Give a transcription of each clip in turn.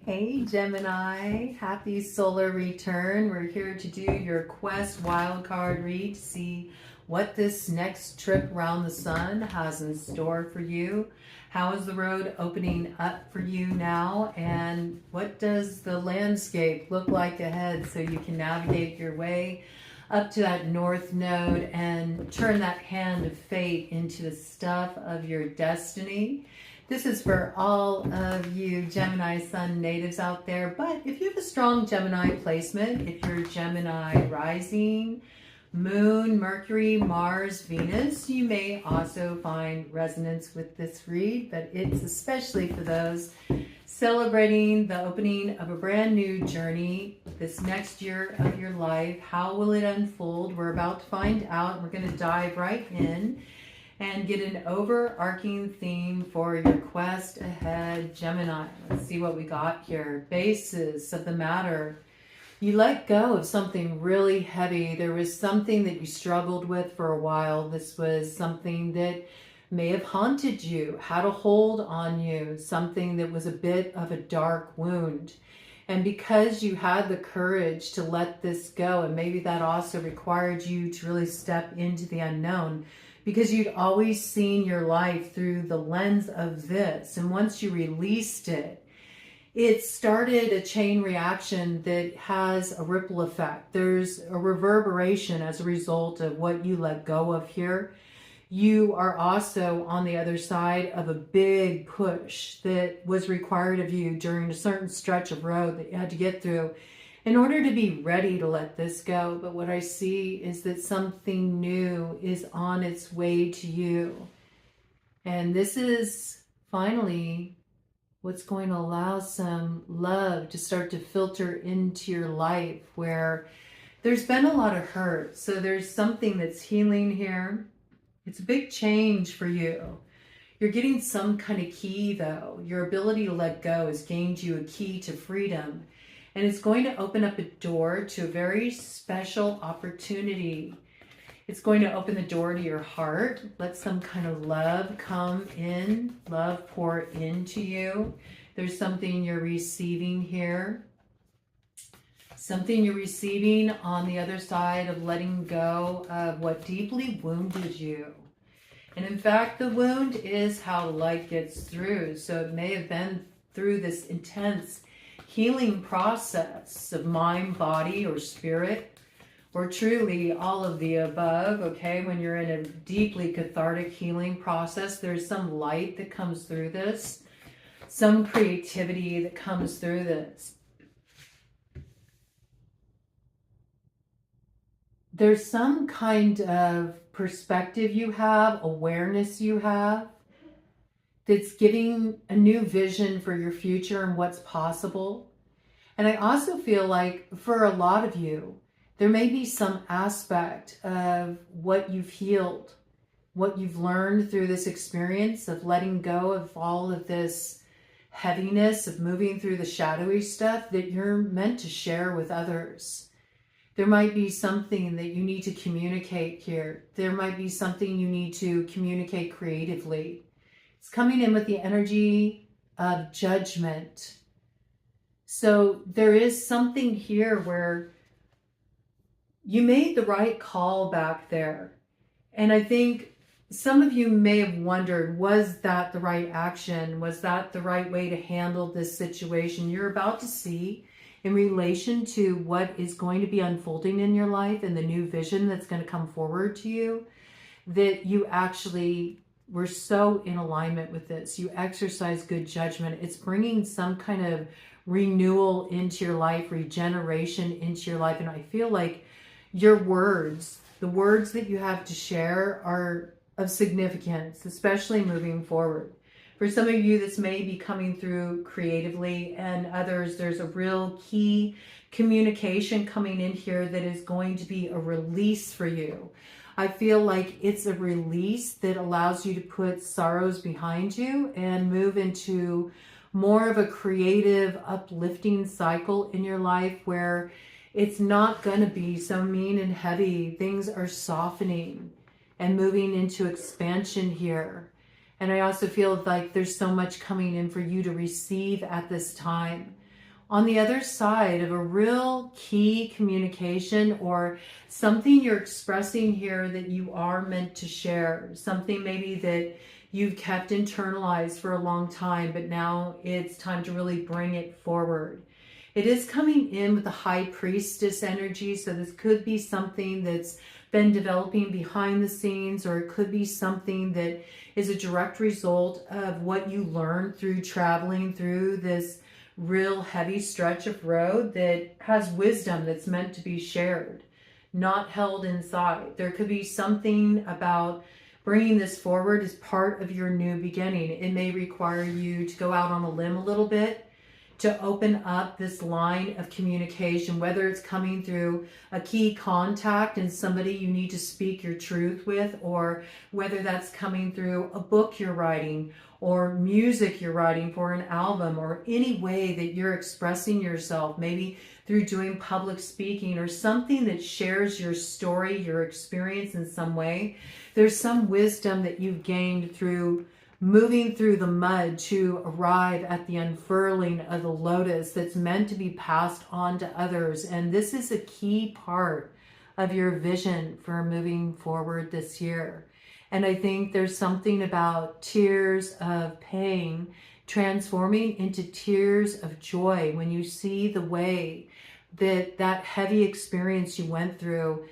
Hey Gemini, happy solar return. We're here to do your quest wildcard read to see what this next trip around the sun has in store for you. How is the road opening up for you now, and what does the landscape look like ahead so you can navigate your way up to that north node and turn that hand of fate into the stuff of your destiny. This is for all of you Gemini Sun natives out there, but if you have a strong Gemini placement, if you're Gemini rising, Moon, Mercury, Mars, Venus, you may also find resonance with this read, but it's especially for those celebrating the opening of a brand new journey this next year of your life. How will it unfold? We're about to find out. We're going to dive right in and get an overarching theme for your quest ahead, Gemini. Let's see what we got here. Basis of the matter. You let go of something really heavy. There was something that you struggled with for a while. This was something that may have haunted you, had a hold on you, something that was a bit of a dark wound. And because you had the courage to let this go, and maybe that also required you to really step into the unknown, because you'd always seen your life through the lens of this. And once you released it, it started a chain reaction that has a ripple effect. There's a reverberation as a result of what you let go of here. You are also on the other side of a big push that was required of you during a certain stretch of road that you had to get through in order to be ready to let this go. But what I see is that something new is on its way to you. And this is finally what's going to allow some love to start to filter into your life, where there's been a lot of hurt. So there's something that's healing here. It's a big change for you. You're getting some kind of key though. Your ability to let go has gained you a key to freedom. And it's going to open up a door to a very special opportunity. It's going to open the door to your heart. Let some kind of love come in, love pour into you. There's something you're receiving here. Something you're receiving on the other side of letting go of what deeply wounded you. And in fact, the wound is how light gets through. So it may have been through this intense healing process of mind, body, or spirit, or truly all of the above, okay? When you're in a deeply cathartic healing process, there's some light that comes through this, some creativity that comes through this. There's some kind of perspective you have, awareness you have, that's giving a new vision for your future and what's possible. And I also feel like for a lot of you, there may be some aspect of what you've healed, what you've learned through this experience of letting go of all of this heaviness, of moving through the shadowy stuff that you're meant to share with others. There might be something that you need to communicate here. There might be something you need to communicate creatively. It's coming in with the energy of judgment. So there is something here where you made the right call back there. And I think some of you may have wondered, was that the right action? Was that the right way to handle this situation? You're about to see in relation to what is going to be unfolding in your life and the new vision that's going to come forward to you, that you actually were so in alignment with this. You exercise good judgment. It's bringing some kind of renewal into your life, regeneration into your life. And I feel like your words, the words that you have to share, are of significance, especially moving forward. For some of you, this may be coming through creatively, and others, there's a real key communication coming in here that is going to be a release for you. I feel like it's a release that allows you to put sorrows behind you and move into more of a creative, uplifting cycle in your life where it's not going to be so mean and heavy. Things are softening and moving into expansion here. And I also feel like there's so much coming in for you to receive at this time. on the other side of a real key communication or something you're expressing here that you are meant to share, something maybe that you've kept internalized for a long time, but now it's time to really bring it forward. It is coming in with the high priestess energy, so this could be something that's been developing behind the scenes, or it could be something that is a direct result of what you learned through traveling through this real heavy stretch of road that has wisdom that's meant to be shared, not held inside. There could be something about bringing this forward as part of your new beginning. It may require you to go out on a limb a little bit to open up this line of communication, whether it's coming through a key contact and somebody you need to speak your truth with, or whether that's coming through a book you're writing or music you're writing for an album, or any way that you're expressing yourself, maybe through doing public speaking or something that shares your story, your experience in some way. There's some wisdom that you've gained through moving through the mud to arrive at the unfurling of the lotus that's meant to be passed on to others. And this is a key part of your vision for moving forward this year. And I think there's something about tears of pain transforming into tears of joy when you see the way that that heavy experience you went through,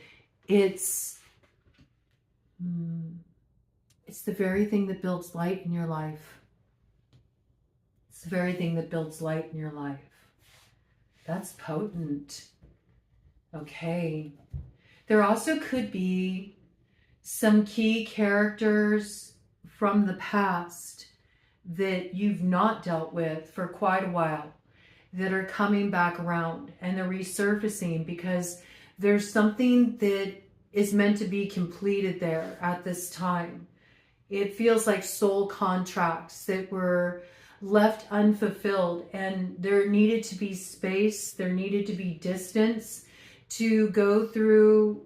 it's the very thing that builds light in your life. It's the very thing that builds light in your life. That's potent. Okay. There also could be some key characters from the past that you've not dealt with for quite a while that are coming back around, and they're resurfacing because there's something that is meant to be completed there at this time. It feels like soul contracts that were left unfulfilled, and there needed to be space, there needed to be distance to go through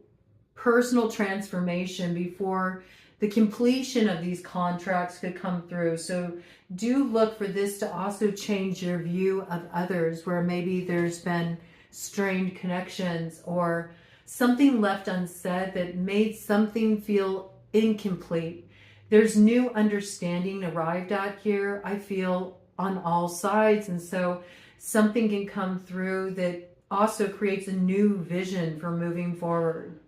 personal transformation before the completion of these contracts could come through. So do look for this to also change your view of others, where maybe there's been strained connections or something left unsaid that made something feel incomplete. There's new understanding arrived at here, I feel, on all sides. And so something can come through that also creates a new vision for moving forward.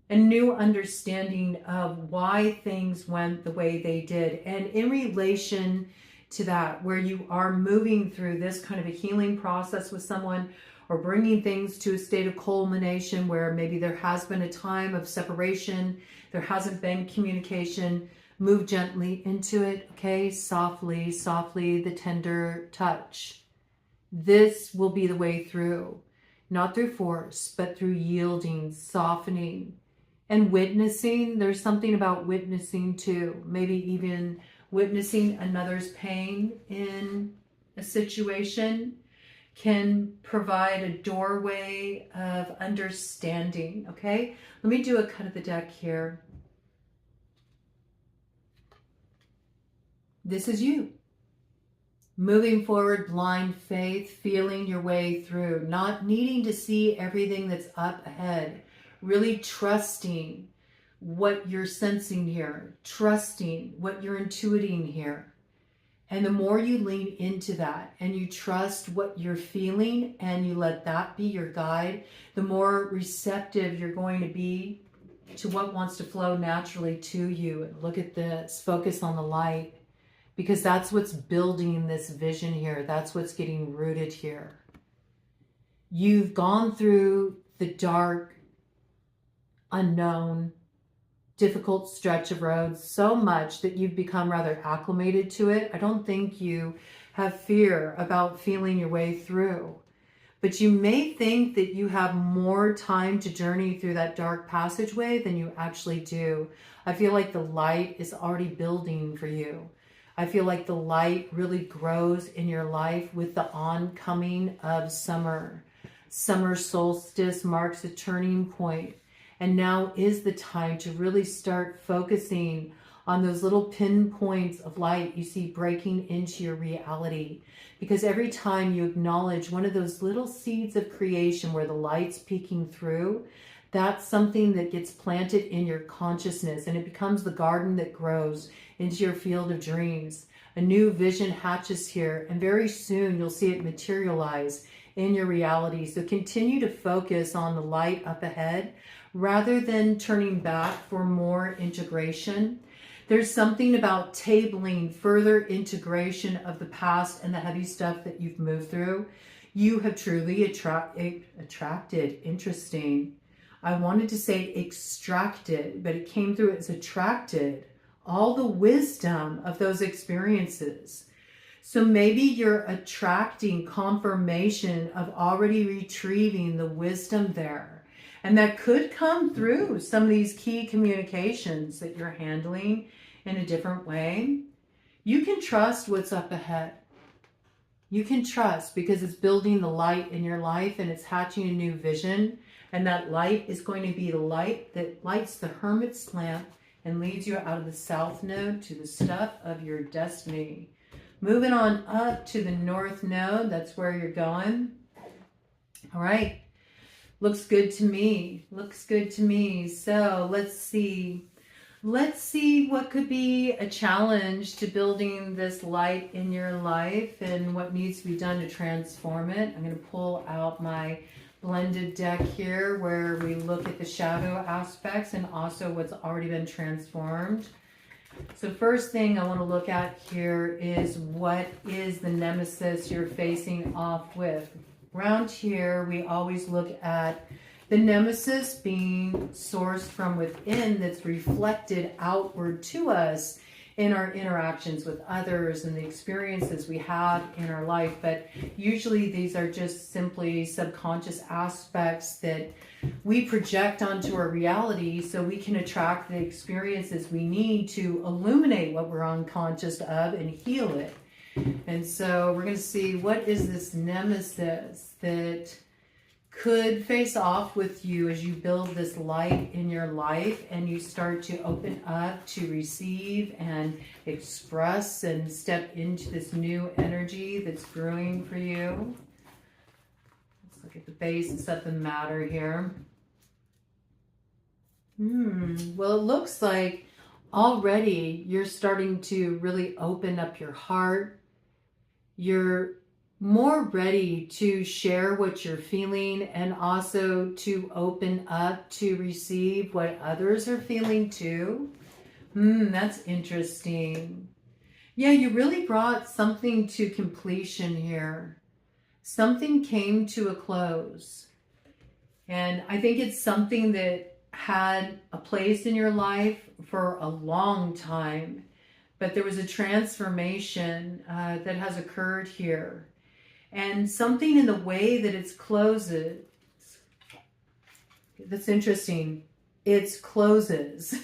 A new understanding of why things went the way they did. And in relation to that, where you are moving through this kind of a healing process with someone, or bringing things to a state of culmination where maybe there has been a time of separation, there hasn't been communication, move gently into it, okay? Softly, softly, the tender touch. This will be the way through, not through force, but through yielding, softening, and witnessing. There's something about witnessing too, maybe even witnessing another's pain in a situation can provide a doorway of understanding, okay? Let me do a cut of the deck here. This is you. Moving forward, blind faith, feeling your way through, not needing to see everything that's up ahead, really trusting what you're sensing here, trusting what you're intuiting here. And the more you lean into that and you trust what you're feeling and you let that be your guide, the more receptive you're going to be to what wants to flow naturally to you. And look at this, focus on the light, because that's what's building this vision here. That's what's getting rooted here. You've gone through the dark, unknown, difficult stretch of road so much that you've become rather acclimated to it. I don't think you have fear about feeling your way through, but you may think that you have more time to journey through that dark passageway than you actually do. I feel like the light is already building for you. I feel like the light really grows in your life with the oncoming of summer. Summer solstice marks a turning point. And now is the time to really start focusing on those little pinpoints of light you see breaking into your reality. Because every time you acknowledge one of those little seeds of creation where the light's peeking through, that's something that gets planted in your consciousness, and it becomes the garden that grows into your field of dreams. A new vision hatches here, and very soon you'll see it materialize in your reality. So continue to focus on the light up ahead rather than turning back for more integration. There's something about tabling further integration of the past and the heavy stuff that you've moved through. You have truly attracted. Interesting. I wanted to say extracted, but it came through as attracted. All the wisdom of those experiences. So maybe you're attracting confirmation of already retrieving the wisdom there. And that could come through some of these key communications that you're handling in a different way. You can trust what's up ahead. You can trust because it's building the light in your life and it's hatching a new vision. And that light is going to be the light that lights the hermit's lamp and leads you out of the south node to the stuff of your destiny. Moving on up to the north node, that's where you're going. All right. Looks good to me. Looks good to me. So let's see. Let's see what could be a challenge to building this light in your life and what needs to be done to transform it. I'm going to pull out my blended deck here where we look at the shadow aspects and also what's already been transformed. So first thing I want to look at here is what is the nemesis you're facing off with. Around here, we always look at the nemesis being sourced from within that's reflected outward to us in our interactions with others and the experiences we have in our life. But usually these are just simply subconscious aspects that we project onto our reality so we can attract the experiences we need to illuminate what we're unconscious of and heal it. And so we're going to see what is this nemesis that could face off with you as you build this light in your life and you start to open up to receive and express and step into this new energy that's brewing for you. Let's look at the basis of the matter here. Well, it looks like already you're starting to really open up your heart. You're more ready to share what you're feeling and also to open up to receive what others are feeling too. That's interesting. Yeah, you really brought something to completion here. Something came to a close. And I think it's something that had a place in your life for a long time, but there was a transformation that has occurred here. And something in the way that it's closes, that's interesting, it's closes.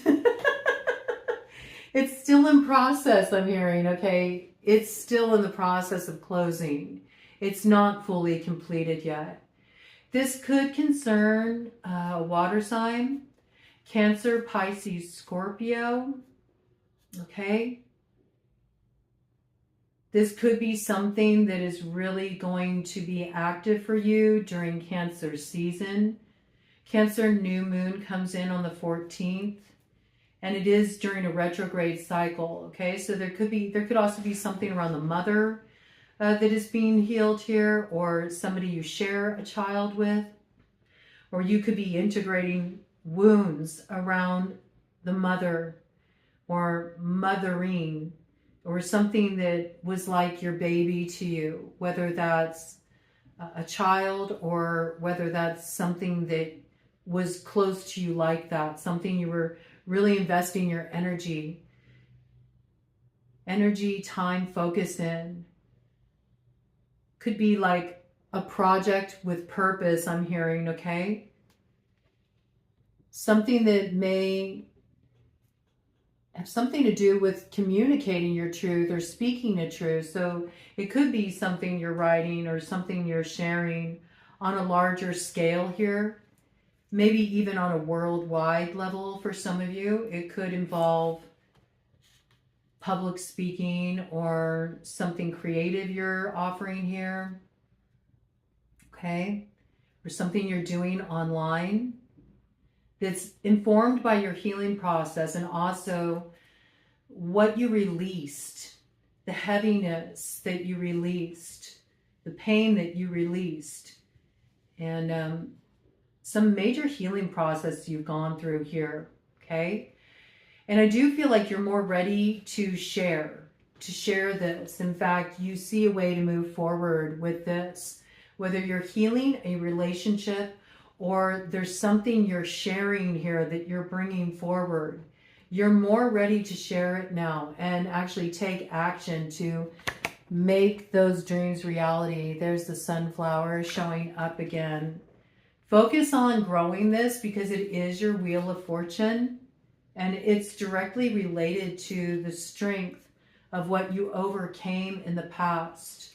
It's still in process, I'm hearing, okay? It's still in the process of closing. It's not fully completed yet. This could concern a water sign, Cancer, Pisces, Scorpio, okay? This could be something that is really going to be active for you during Cancer season. Cancer new moon comes in on the 14th, and it is during a retrograde cycle, okay? So there could also be something around the mother that is being healed here, or somebody you share a child with, or you could be integrating wounds around the mother or mothering, or something that was like your baby to you, whether that's a child or whether that's something that was close to you like that, something you were really investing your energy, time, focus in. Could be like a project with purpose, I'm hearing, okay? Something that may have something to do with communicating your truth or speaking a truth. So it could be something you're writing or something you're sharing on a larger scale here, maybe even on a worldwide level for some of you. It could involve public speaking or something creative you're offering here. Okay. Or something you're doing online that's informed by your healing process, and also what you released, the heaviness that you released, the pain that you released, and some major healing process you've gone through here. Okay. And I do feel like you're more ready to share this. In fact, you see a way to move forward with this, whether you're healing a relationship or there's something you're sharing here that you're bringing forward. You're more ready to share it now and actually take action to make those dreams reality. There's the sunflower showing up again. Focus on growing this because it is your wheel of fortune. And it's directly related to the strength of what you overcame in the past.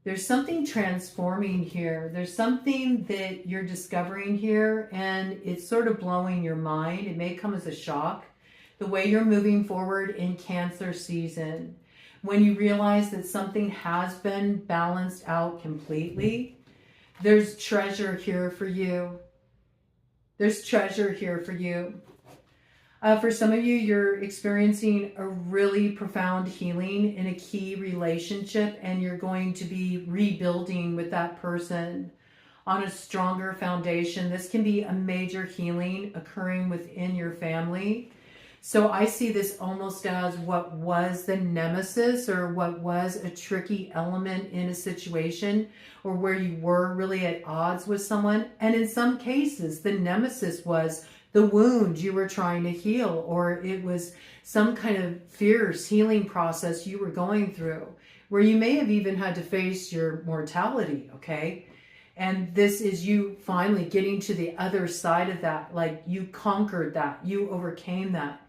There's something transforming here. There's something that you're discovering here, and it's sort of blowing your mind. It may come as a shock. The way you're moving forward in Cancer season, when you realize that something has been balanced out completely, there's treasure here for you. There's treasure here for you. For some of you, you're experiencing a really profound healing in a key relationship, and you're going to be rebuilding with that person on a stronger foundation. This can be a major healing occurring within your family. So I see this almost as what was the nemesis, or what was a tricky element in a situation, or where you were really at odds with someone. And in some cases, the nemesis was the wound you were trying to heal, or it was some kind of fierce healing process you were going through, where you may have even had to face your mortality, okay? And this is you finally getting to the other side of that, like you conquered that, you overcame that.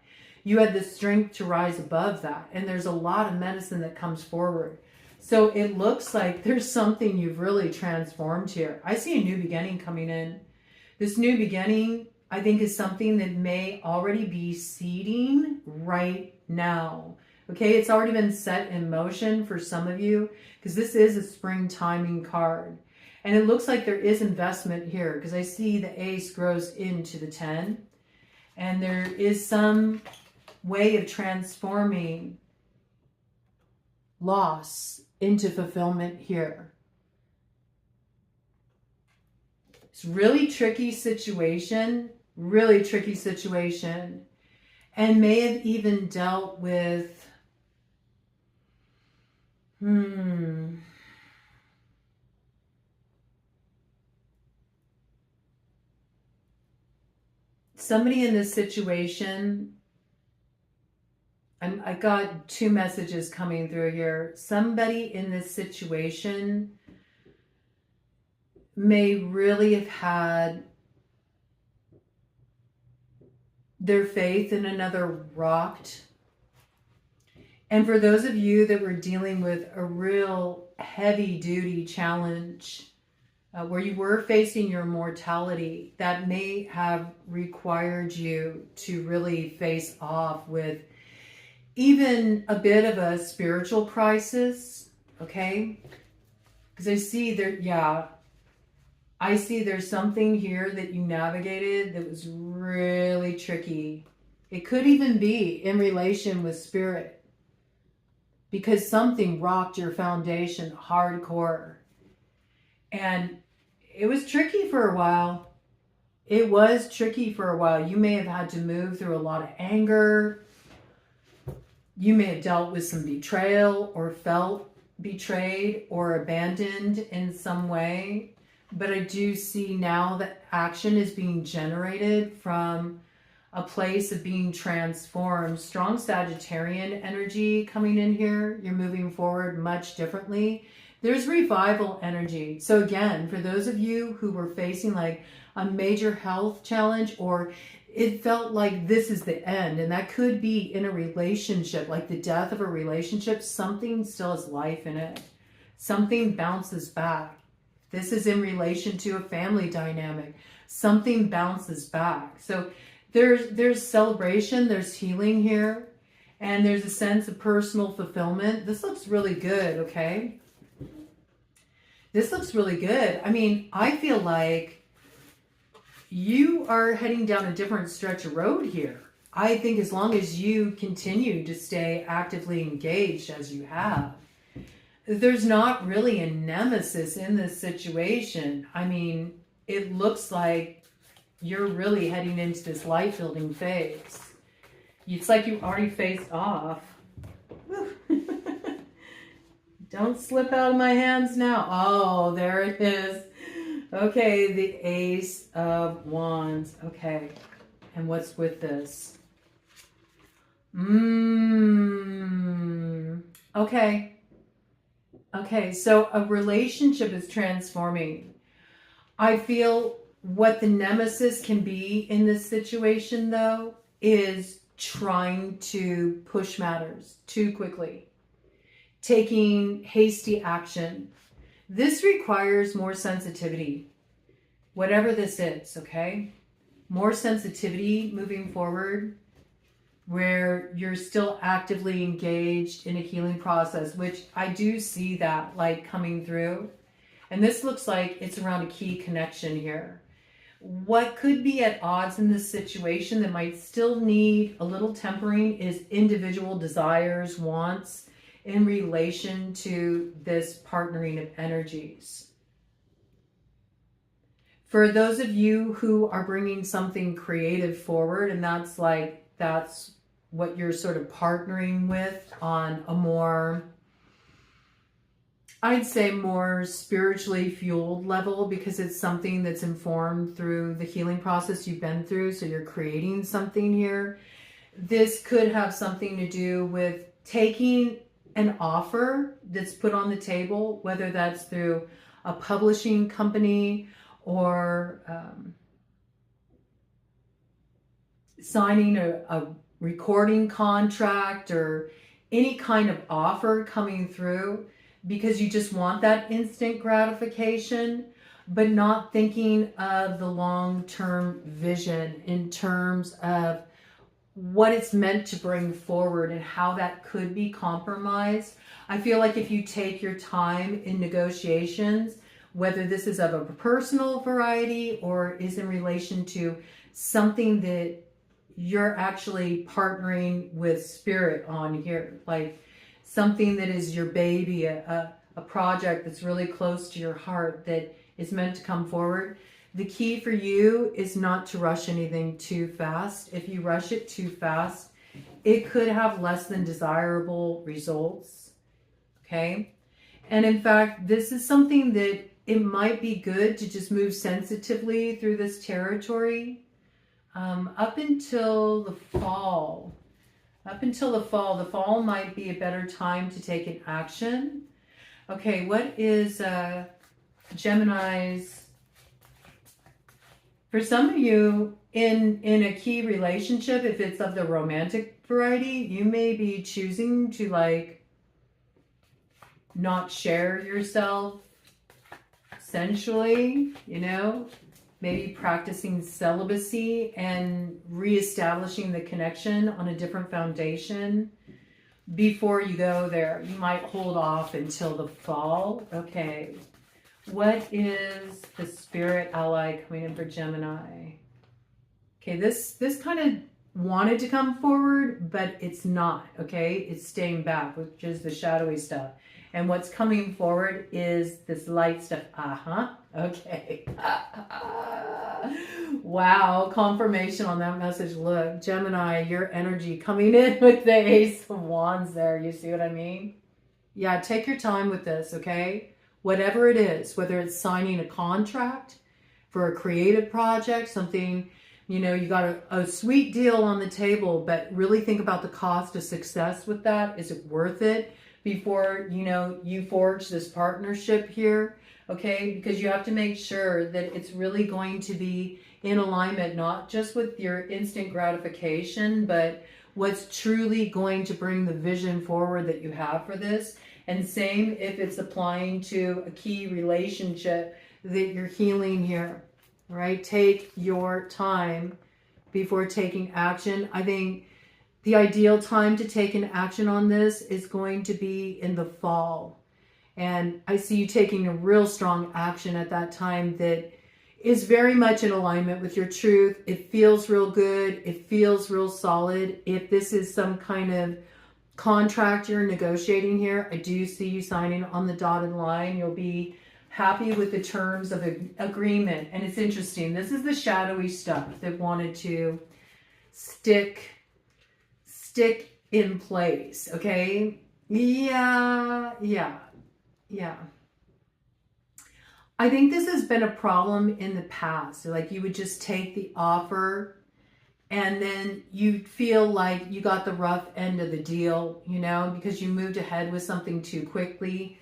You had the strength to rise above that, and there's a lot of medicine that comes forward. So it looks like there's something you've really transformed here. I see a new beginning coming in. This new beginning, I think, is something that may already be seeding right now. Okay, it's already been set in motion for some of you, because this is a spring timing card. And it looks like there is investment here, because I see the ace grows into the 10. And there is some way of transforming loss into fulfillment here. It's really tricky situation, and may have even dealt with somebody in this situation. I got two messages coming through here. Somebody in this situation may really have had their faith in another rocked. And for those of you that were dealing with a real heavy duty challenge, where you were facing your mortality, that may have required you to really face off with even a bit of a spiritual crisis, okay? Because I see there, I see there's something here that you navigated that was really tricky. It could even be in relation with spirit, because something rocked your foundation hardcore. And it was tricky for a while. It was tricky for a while. You may have had to move through a lot of anger. You may have dealt with some betrayal, or felt betrayed or abandoned in some way. But I do see now that action is being generated from a place of being transformed. Strong Sagittarian energy coming in here. You're moving forward much differently. There's revival energy. So again, for those of you who were facing like a major health challenge, or it felt like this is the end, and that could be in a relationship, like the death of a relationship, something still has life in it. Something bounces back. This is in relation to a family dynamic. Something bounces back. So there's celebration, there's healing here. And there's a sense of personal fulfillment. This looks really good, okay? This looks really good. I mean, I feel like you are heading down a different stretch of road here. I think as long as you continue to stay actively engaged as you have, there's not really a nemesis in this situation. I mean, it looks like you're really heading into this life building phase. It's like you already faced off. Don't slip out of my hands now. Oh, there it is. Okay, the Ace of Wands. Okay, and what's with this? Okay. Okay, so a relationship is transforming. I feel what the nemesis can be in this situation, though, is trying to push matters too quickly, taking hasty action. This requires more sensitivity, whatever this is, okay? More sensitivity moving forward, where you're still actively engaged in a healing process, which I do see that like coming through. And this looks like it's around a key connection here. What could be at odds in this situation that might still need a little tempering is individual desires, wants in relation to this partnering of energies. For those of you who are bringing something creative forward, and that's what you're sort of partnering with on a more, I'd say more spiritually fueled level, because it's something that's informed through the healing process you've been through. So you're creating something here. This could have something to do with taking an offer that's put on the table, whether that's through a publishing company or signing a recording contract or any kind of offer coming through, because you just want that instant gratification, but not thinking of the long-term vision in terms of what it's meant to bring forward and how that could be compromised. I feel like if you take your time in negotiations, whether this is of a personal variety or is in relation to something that you're actually partnering with spirit on here, like something that is your baby, a project that's really close to your heart that is meant to come forward. The key for you is not to rush anything too fast. If you rush it too fast, it could have less than desirable results, okay? And in fact, this is something that it might be good to just move sensitively through this territory up until the fall. Up until the fall might be a better time to take an action. Okay, what is Gemini's? For some of you in a key relationship, if it's of the romantic variety, you may be choosing to like not share yourself sensually, you know, maybe practicing celibacy and reestablishing the connection on a different foundation before you go there. You might hold off until the fall. Okay. What is the spirit ally coming in for Gemini? Okay, this kind of wanted to come forward, but it's not, okay? It's staying back, which is the shadowy stuff. And what's coming forward is this light stuff. Okay. Wow, confirmation on that message. Look, Gemini, your energy coming in with the Ace of Wands there. You see what I mean? Yeah, take your time with this, okay? Whatever it is, whether it's signing a contract for a creative project, something, you know, you got a sweet deal on the table, but really think about the cost of success with that. Is it worth it before, you know, you forge this partnership here? Okay, because you have to make sure that it's really going to be in alignment, not just with your instant gratification, but what's truly going to bring the vision forward that you have for this. And same if it's applying to a key relationship that you're healing here, right? Take your time before taking action. I think The ideal time to take an action on this is going to be in the fall. And I see you taking a real strong action at that time that is very much in alignment with your truth. It feels real good. It feels real solid. If this is some kind of contract you're negotiating here, I do see you signing on the dotted line. You'll be happy with the terms of an agreement. And it's interesting. This is the shadowy stuff that wanted to stick in place. Okay. Yeah. I think this has been a problem in the past. So like you would just take the offer and then you feel like you got the rough end of the deal, you know, because you moved ahead with something too quickly,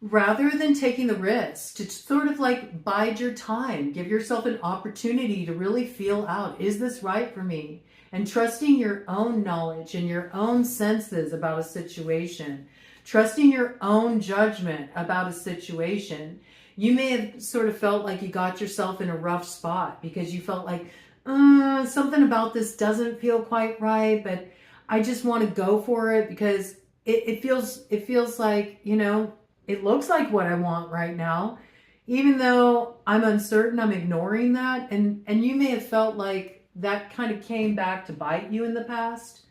rather than taking the risk to sort of like bide your time, give yourself an opportunity to really feel out, is this right for me? And trusting your own knowledge and your own senses about a situation, trusting your own judgment about a situation. You may have sort of felt like you got yourself in a rough spot because you felt like, something about this doesn't feel quite right, but I just want to go for it because it feels like, you know, it looks like what I want right now. Even though I'm uncertain, I'm ignoring that. And you may have felt like that kind of came back to bite you in the past.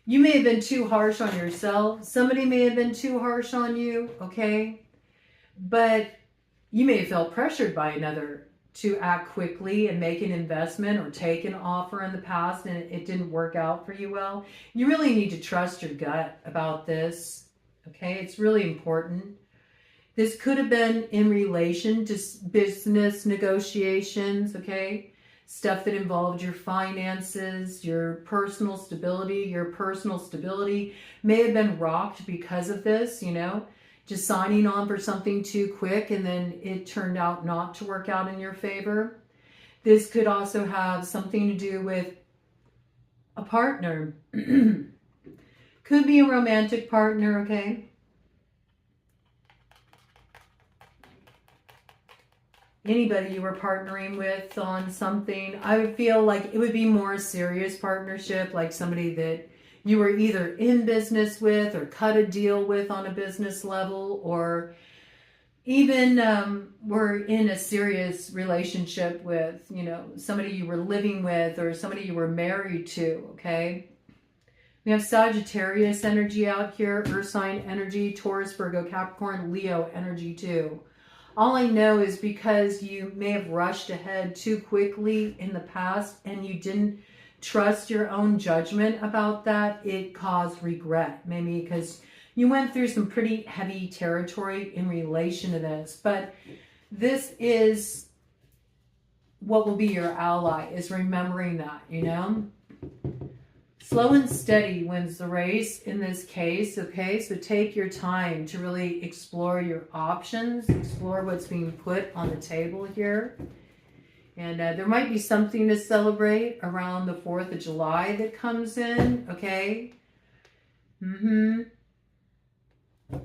You may have been too harsh on yourself. Somebody may have been too harsh on you, okay? But you may have felt pressured by another to act quickly and make an investment or take an offer in the past and it didn't work out for you well. You really need to trust your gut about this, okay? It's really important. This could have been in relation to business negotiations, okay? Stuff that involved your finances, your personal stability. Your personal stability may have been rocked because of this, you know? Just signing on for something too quick and then it turned out not to work out in your favor. This could also have something to do with a partner. Could be a romantic partner, okay? Anybody you were partnering with on something. I would feel like it would be more a serious partnership, like somebody that you were either in business with or cut a deal with on a business level, or even were in a serious relationship with, you know, somebody you were living with or somebody you were married to, okay? We have Sagittarius energy out here, Earth sign energy, Taurus, Virgo, Capricorn, Leo energy too. All I know is because you may have rushed ahead too quickly in the past and you didn't trust your own judgment about that, it caused regret. Maybe because you went through some pretty heavy territory in relation to this. But this is what will be your ally, is remembering that, you know. Slow and steady wins the race in this case, okay? So take your time to really explore your options, explore what's being put on the table here. And there might be something to celebrate around the 4th of July that comes in, okay?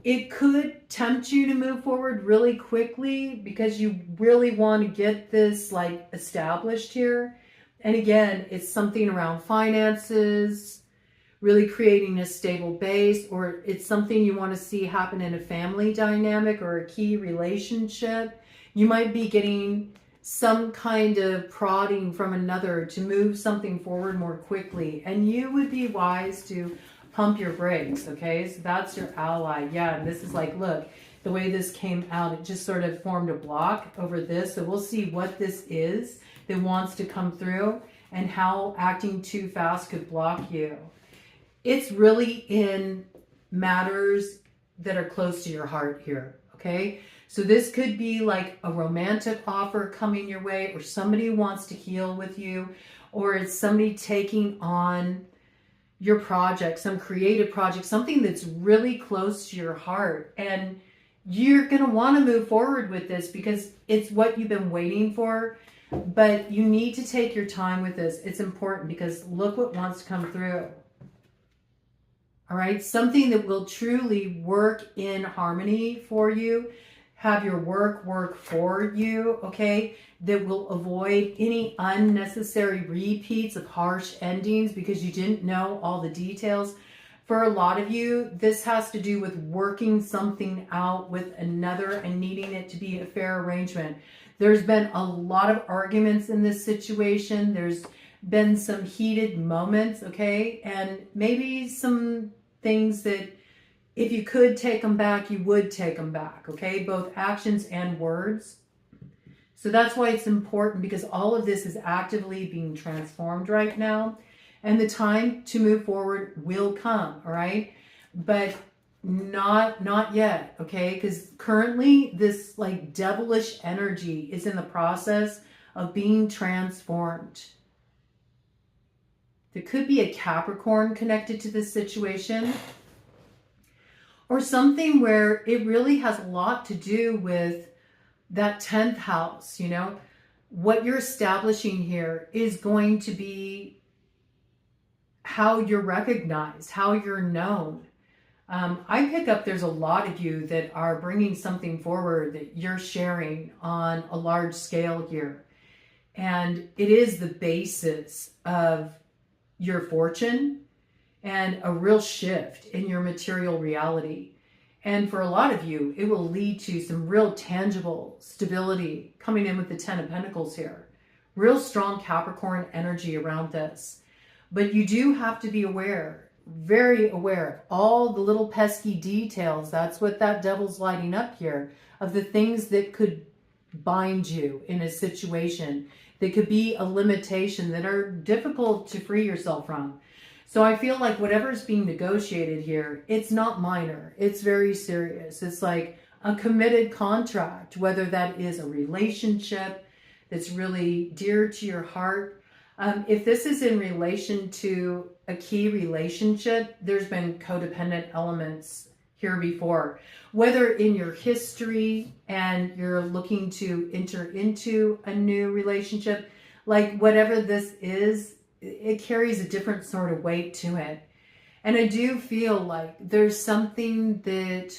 It could tempt you to move forward really quickly because you really want to get this like established here. And again, it's something around finances, really creating a stable base, or it's something you want to see happen in a family dynamic or a key relationship. You might be getting some kind of prodding from another to move something forward more quickly. And you would be wise to pump your brakes, okay? So that's your ally. Yeah, and this is like, look, the way this came out, it just sort of formed a block over this. So we'll see what this is that wants to come through and how acting too fast could block you. It's really in matters that are close to your heart here, okay? So this could be like a romantic offer coming your way, or somebody wants to heal with you, or it's somebody taking on your project, some creative project, something that's really close to your heart. And you're going to want to move forward with this because it's what you've been waiting for. But you need to take your time with this. It's important because look what wants to come through. All right. Something that will truly work in harmony for you. have your work for you, okay? That will avoid any unnecessary repeats of harsh endings because you didn't know all the details. For a lot of you, this has to do with working something out with another and needing it to be a fair arrangement. There's been a lot of arguments in this situation. There's been some heated moments, okay? And maybe some things that if you could take them back, you would take them back, okay? Both actions and words. So that's why it's important, because all of this is actively being transformed right now. And the time to move forward will come, all right? But not yet, okay? Because currently this like devilish energy is in the process of being transformed. There could be a Capricorn connected to this situation, or something where it really has a lot to do with that 10th house, you know? What you're establishing here is going to be how you're recognized, how you're known. I pick up there's a lot of you that are bringing something forward that you're sharing on a large scale here. And it is the basis of your fortune and a real shift in your material reality. And for a lot of you, it will lead to some real tangible stability coming in with the 10 of Pentacles here. Real strong Capricorn energy around this. But you do have to be aware, very aware of all the little pesky details. That's what that devil's lighting up here, of the things that could bind you in a situation. That could be a limitation that are difficult to free yourself from. So I feel like whatever's being negotiated here, it's not minor. It's very serious. It's like a committed contract, whether that is a relationship that's really dear to your heart. If this is in relation to a key relationship, there's been codependent elements here before. Whether in your history and you're looking to enter into a new relationship, like whatever this is, it carries a different sort of weight to it. And I do feel like there's something that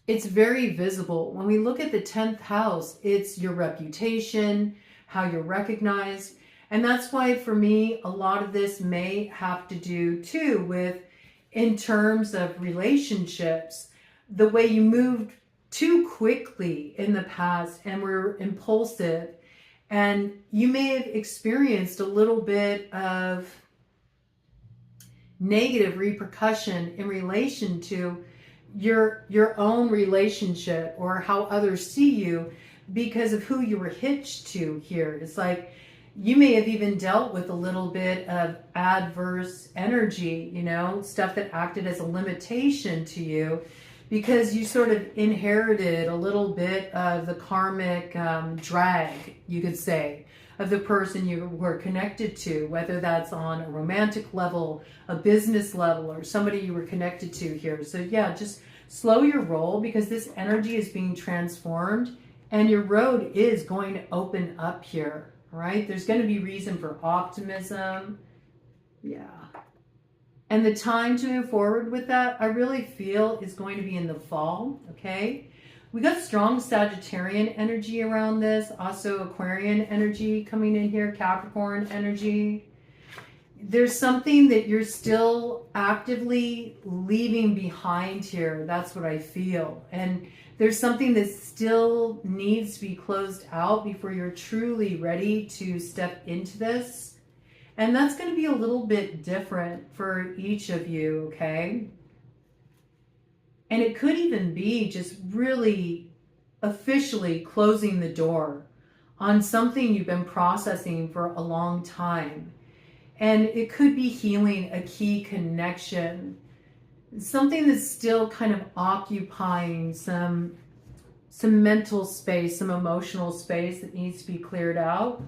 it's very visible. When we look at the 10th house, it's your reputation, how you're recognized. And that's why for me, a lot of this may have to do too with, in terms of relationships, the way you moved too quickly in the past and were impulsive. And you may have experienced a little bit of negative repercussion in relation to your own relationship or how others see you because of who you were hitched to here. It's like you may have even dealt with a little bit of adverse energy, you know, stuff that acted as a limitation to you, because you sort of inherited a little bit of the karmic drag, you could say, of the person you were connected to, whether that's on a romantic level, a business level, or somebody you were connected to here. So yeah, just slow your roll, because this energy is being transformed and your road is going to open up here, all right? There's going to be reason for optimism. Yeah. And the time to move forward with that, I really feel, is going to be in the fall, okay? We got strong Sagittarian energy around this, also Aquarian energy coming in here, Capricorn energy. There's something that you're still actively leaving behind here. That's what I feel. And there's something that still needs to be closed out before you're truly ready to step into this. And that's going to be a little bit different for each of you, okay? And it could even be just really officially closing the door on something you've been processing for a long time. And it could be healing a key connection, something that's still kind of occupying some mental space, some emotional space that needs to be cleared out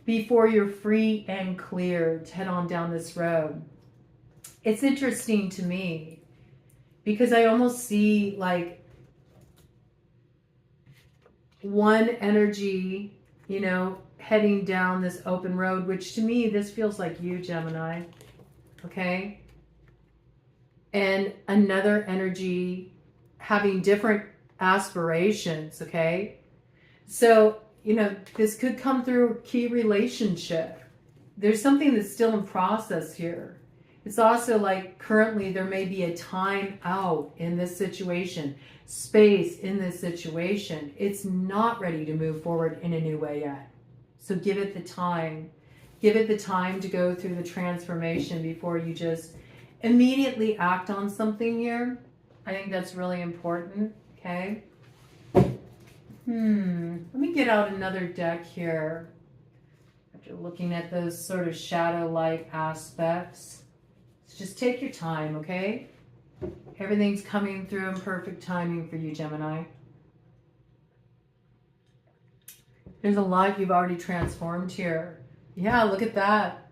before you're free and clear to head on down this road. It's interesting to me because I almost see like one energy, you know, heading down this open road, which to me, this feels like you, Gemini, okay? And another energy having different aspirations, okay? So, you know, this could come through a key relationship. There's something that's still in process here. It's also like currently there may be a time out in this situation, space in this situation. It's not ready to move forward in a new way yet. So give it the time. Give it the time to go through the transformation before you just immediately act on something here. I think that's really important, okay? Let me get out another deck here. After looking at those sort of shadow-like aspects. So just take your time, okay? Everything's coming through in perfect timing for you, Gemini. There's a lot you've already transformed here. Yeah, look at that.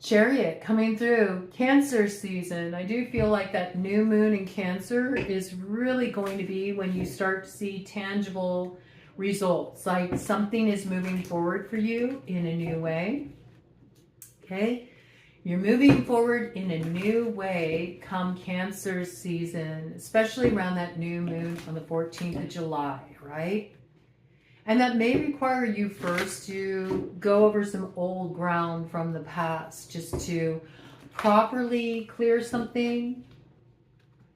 Chariot coming through. Cancer season. I do feel like that new moon in Cancer is really going to be when you start to see tangible results. Like something is moving forward for you in a new way. Okay? You're moving forward in a new way come Cancer season, especially around that new moon on the 14th of July, right? And that may require you first to go over some old ground from the past, just to properly clear something.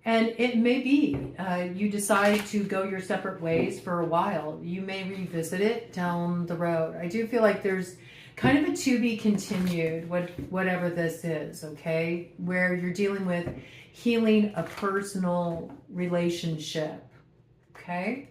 And it may be you decide to go your separate ways for a while. You may revisit it down the road. I do feel like there's kind of a to be continued, whatever this is, okay? Where you're dealing with healing a personal relationship, okay?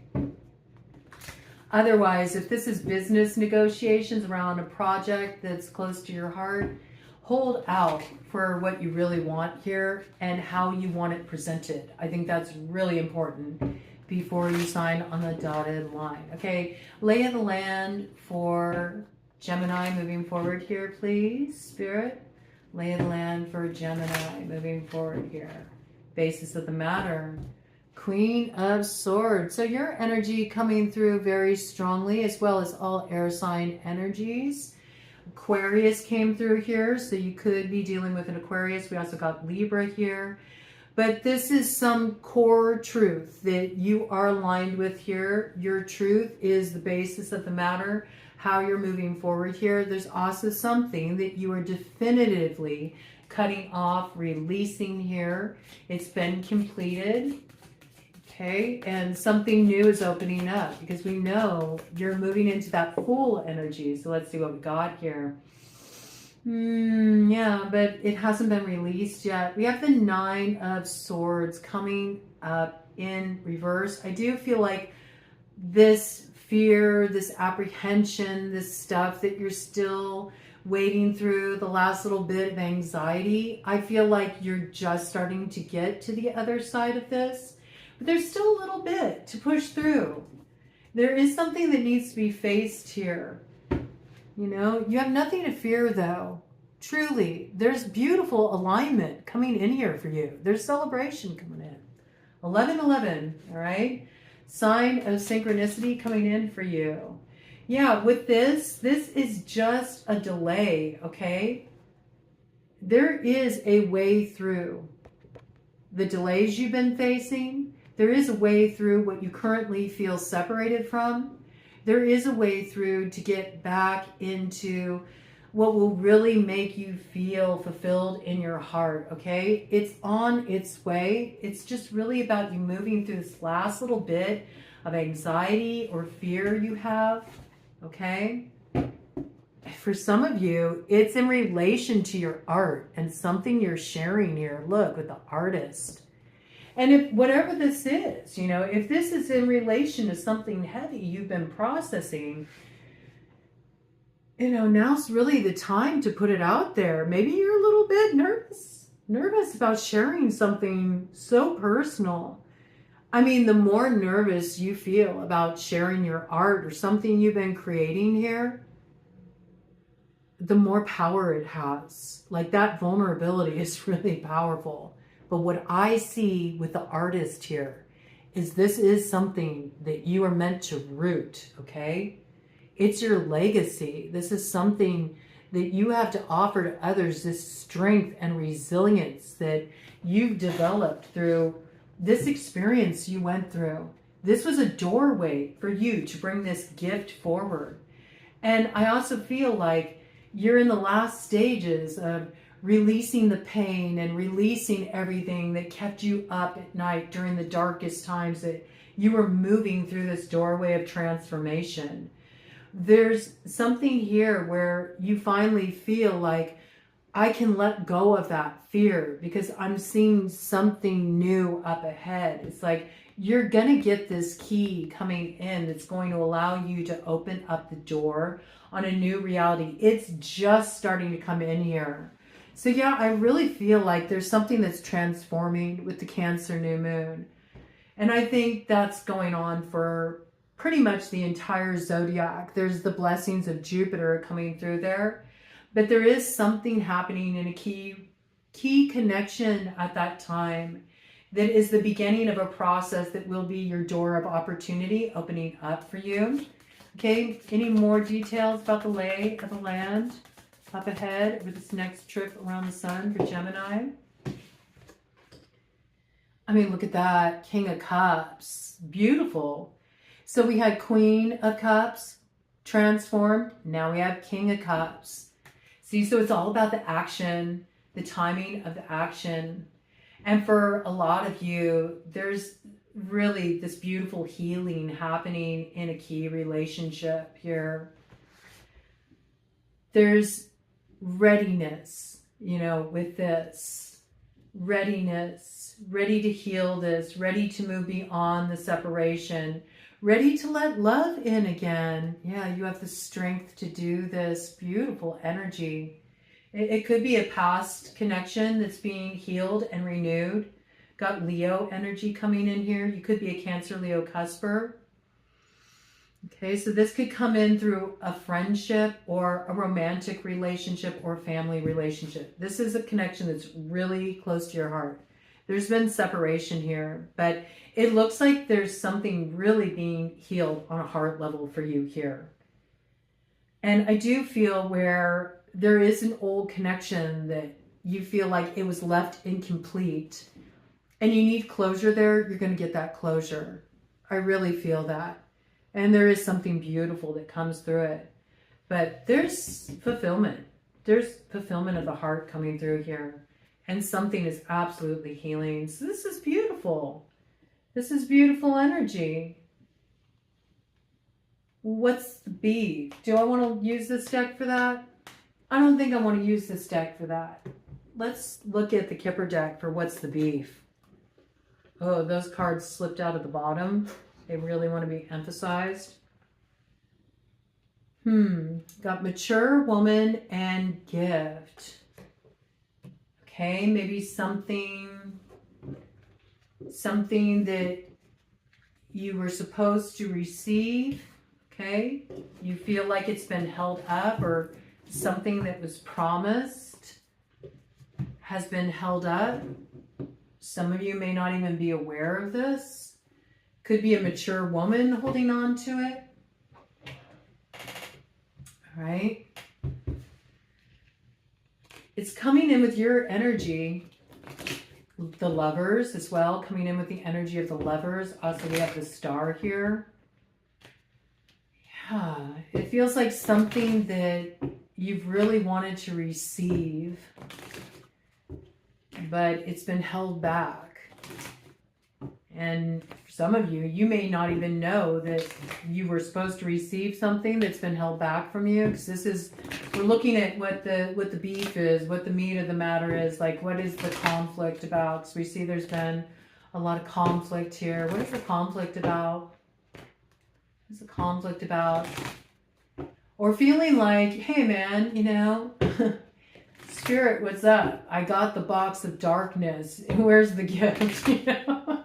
Otherwise, if this is business negotiations around a project that's close to your heart, hold out for what you really want here and how you want it presented. I think that's really important before you sign on the dotted line. Okay, lay of the land for Gemini moving forward here, please, Spirit. Lay of the land for Gemini moving forward here. Basis of the matter. Queen of Swords. So your energy coming through very strongly, as well as all air sign energies. Aquarius came through here, so you could be dealing with an Aquarius. We also got Libra here. But this is some core truth that you are aligned with here. Your truth is the basis of the matter, how you're moving forward here. There's also something that you are definitively cutting off, releasing here. It's been completed. Okay, and something new is opening up because we know you're moving into that Fool energy. So let's see what we got here. Yeah, but it hasn't been released yet. We have the Nine of Swords coming up in reverse. I do feel like this fear, this apprehension, this stuff that you're still wading through, the last little bit of anxiety, I feel like you're just starting to get to the other side of this. But there's still a little bit to push through. There is something that needs to be faced here. You know, you have nothing to fear though. Truly, there's beautiful alignment coming in here for you. There's celebration coming in. 11-11, all right? Sign of synchronicity coming in for you. Yeah, with this is just a delay, okay? There is a way through the delays you've been facing. There is a way through what you currently feel separated from. There is a way through to get back into what will really make you feel fulfilled in your heart, okay? It's on its way. It's just really about you moving through this last little bit of anxiety or fear you have, okay? For some of you, it's in relation to your art and something you're sharing here. Look, with the artist. And if whatever this is, you know, if this is in relation to something heavy you've been processing, you know, now's really the time to put it out there. Maybe you're a little bit nervous about sharing something so personal. I mean, the more nervous you feel about sharing your art or something you've been creating here, the more power it has. Like that vulnerability is really powerful. But what I see with the artist here is this is something that you are meant to root, okay? It's your legacy. This is something that you have to offer to others, this strength and resilience that you've developed through this experience you went through. this was a doorway for you to bring this gift forward. And I also feel like you're in the last stages of releasing the pain and releasing everything that kept you up at night during the darkest times that you were moving through this doorway of transformation. There's something here where you finally feel like, I can let go of that fear because I'm seeing something new up ahead. It's like you're going to get this key coming in that's going to allow you to open up the door on a new reality. It's just starting to come in here. So yeah, I really feel like there's something that's transforming with the Cancer new moon. And I think that's going on for pretty much the entire zodiac. There's the blessings of Jupiter coming through there. But there is something happening in a key connection at that time that is the beginning of a process that will be your door of opportunity opening up for you. Okay, any more details about the lay of the land up ahead over this next trip around the sun for Gemini? I mean, look at that, King of Cups, beautiful. So we had Queen of Cups transformed, now we have King of Cups. See, so it's all about the action, the timing of the action. And for a lot of you, there's really this beautiful healing happening in a key relationship here. There's readiness, you know, with this. Readiness, ready to heal this, ready to move beyond the separation, ready to let love in again. Yeah, you have the strength to do this. Beautiful energy. It could be a past connection that's being healed and renewed. Got Leo energy coming in here. You could be a Cancer Leo cusper. Okay, so this could come in through a friendship or a romantic relationship or family relationship. This is a connection that's really close to your heart. There's been separation here, but it looks like there's something really being healed on a heart level for you here. And I do feel where there is an old connection that you feel like it was left incomplete and you need closure there, you're going to get that closure. I really feel that. And there is something beautiful that comes through it. But there's fulfillment. There's fulfillment of the heart coming through here. And something is absolutely healing. So this is beautiful. This is beautiful energy. What's the beef? Do I want to use this deck for that? I don't think I want to use this deck for that. Let's look at the Kipper deck for what's the beef. Oh, those cards slipped out at the bottom. They really want to be emphasized. Got mature woman and gift. Okay, maybe something that you were supposed to receive. Okay, you feel like it's been held up, or something that was promised has been held up. Some of you may not even be aware of this. Could be a mature woman holding on to it. All right. It's coming in with your energy. The Lovers as well, coming in with the energy of the Lovers. Also, we have the Star here. Yeah, it feels like something that you've really wanted to receive, but it's been held back. And for some of you, you may not even know that you were supposed to receive something that's been held back from you. Because this is, we're looking at what the beef is, what the meat of the matter is. Like, what is the conflict about? So we see there's been a lot of conflict here. What is the conflict about? What's the conflict about? Or feeling like, hey man, you know, Spirit, what's up? I got the box of darkness. Where's the gift? You know?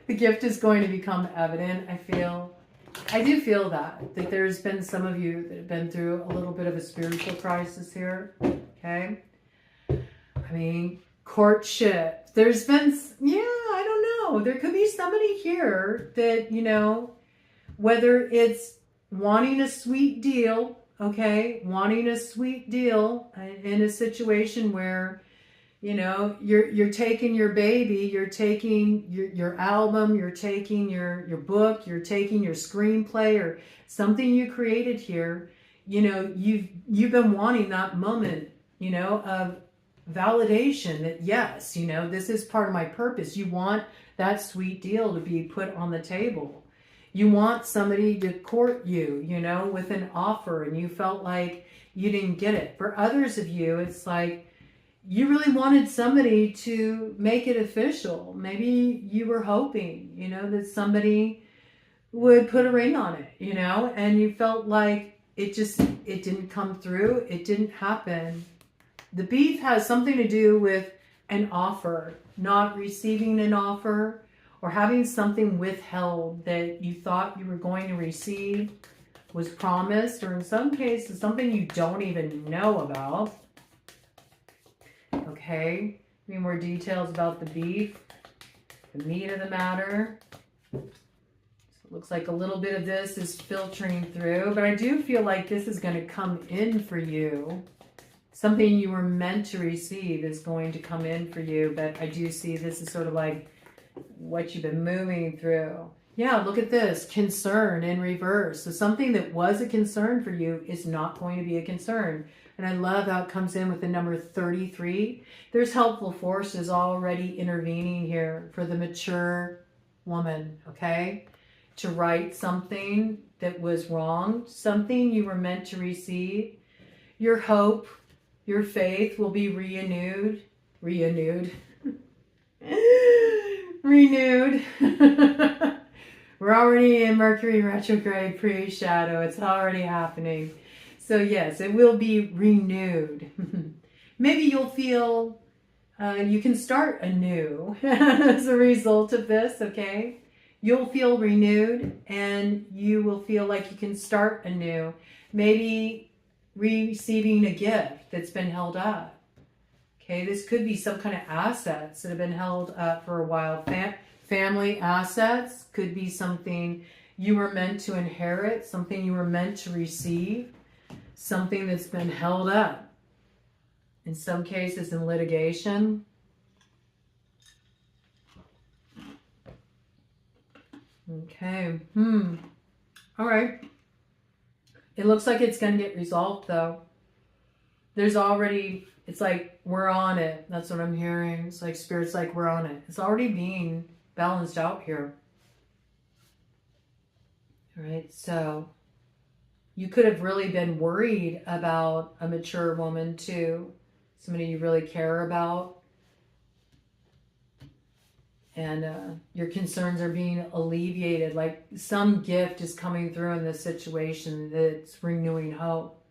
The gift is going to become evident, I feel. I do feel that there's been some of you that have been through a little bit of a spiritual crisis here, okay? I mean, courtship. There's been, yeah, I don't know. There could be somebody here that, you know, whether it's wanting a sweet deal, okay? Wanting a sweet deal in a situation where You know, you're taking your baby, you're taking your album, you're taking your book, you're taking your screenplay or something you created here. You know, you've been wanting that moment, you know, of validation that yes, you know, this is part of my purpose. You want that sweet deal to be put on the table. You want somebody to court you, you know, with an offer, and you felt like you didn't get it. For others of you, it's like you really wanted somebody to make it official. Maybe you were hoping, you know, that somebody would put a ring on it, you know, and you felt like it didn't come through. It didn't happen. The beef has something to do with an offer, not receiving an offer, or having something withheld that you thought you were going to receive, was promised, or in some cases, something you don't even know about. Okay, any more details about the beef, the meat of the matter. So it looks like a little bit of this is filtering through, but I do feel like this is going to come in for you. Something you were meant to receive is going to come in for you, but I do see this is sort of like what you've been moving through. Yeah, look at this, concern in reverse. So something that was a concern for you is not going to be a concern. And I love how it comes in with the number 33. There's helpful forces already intervening here for the mature woman, okay? To right something that was wrong, something you were meant to receive. Your hope, your faith will be renewed. Renewed. We're already in Mercury retrograde pre-shadow. It's already happening. So yes, it will be renewed. Maybe you'll feel you can start anew as a result of this, okay? You'll feel renewed and you will feel like you can start anew. Maybe receiving a gift that's been held up. Okay, this could be some kind of assets that have been held up for a while. Family assets could be something you were meant to inherit, something you were meant to receive, something that's been held up. In some cases in litigation. Okay, all right. It looks like it's going to get resolved though. There's already, it's like we're on it. That's what I'm hearing. It's like Spirit's like we're on it. It's already being balanced out here. All right, so you could have really been worried about a mature woman too. Somebody you really care about. And your concerns are being alleviated. Like some gift is coming through in this situation that's renewing hope.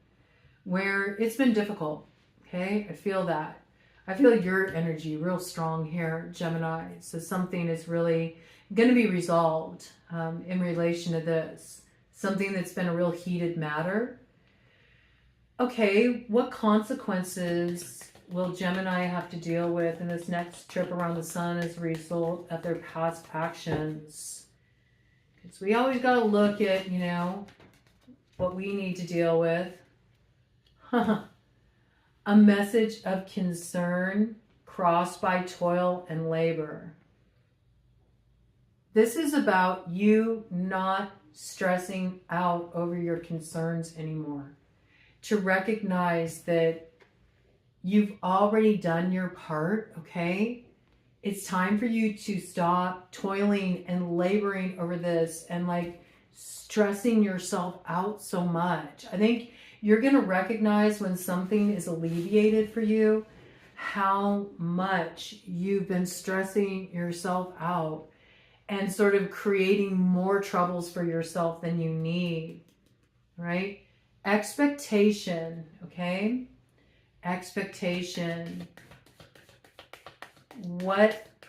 Where it's been difficult, okay? I feel that. I feel your energy real strong here, Gemini. So something is really going to be resolved in relation to this. Something that's been a real heated matter. Okay, what consequences will Gemini have to deal with in this next trip around the sun as a result of their past actions? Because we always got to look at, you know, what we need to deal with. A message of concern crossed by toil and labor. This is about you not stressing out over your concerns anymore. To recognize that you've already done your part, okay? It's time for you to stop toiling and laboring over this and like stressing yourself out so much. I think you're going to recognize when something is alleviated for you, how much you've been stressing yourself out and sort of creating more troubles for yourself than you need, right? Expectation, okay? Expectation.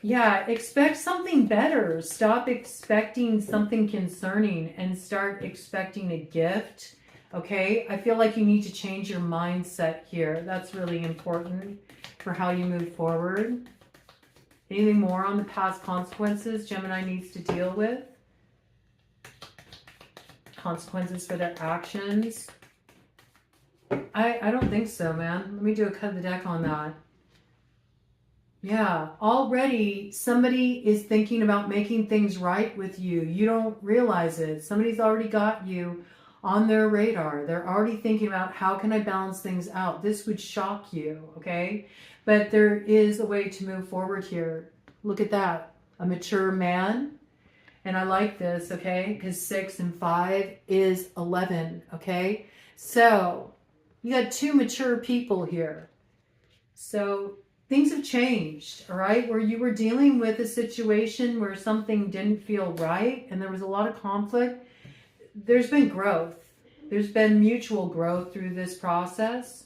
Expect something better. Stop expecting something concerning and start expecting a gift. Okay, I feel like you need to change your mindset here. That's really important for how you move forward. Anything more on the past consequences Gemini needs to deal with? Consequences for their actions? I don't think so, man. Let me do a cut of the deck on that. Yeah, already somebody is thinking about making things right with you. You don't realize it. Somebody's already got you on their radar. They're already thinking about, how can I balance things out? This would shock you, okay? But there is a way to move forward here. Look at that, a mature man. And I like this, okay? Because 6 and 5 is 11, okay? So you got two mature people here. So things have changed, all right? Where you were dealing with a situation where something didn't feel right and there was a lot of conflict, there's been growth. There's been mutual growth through this process.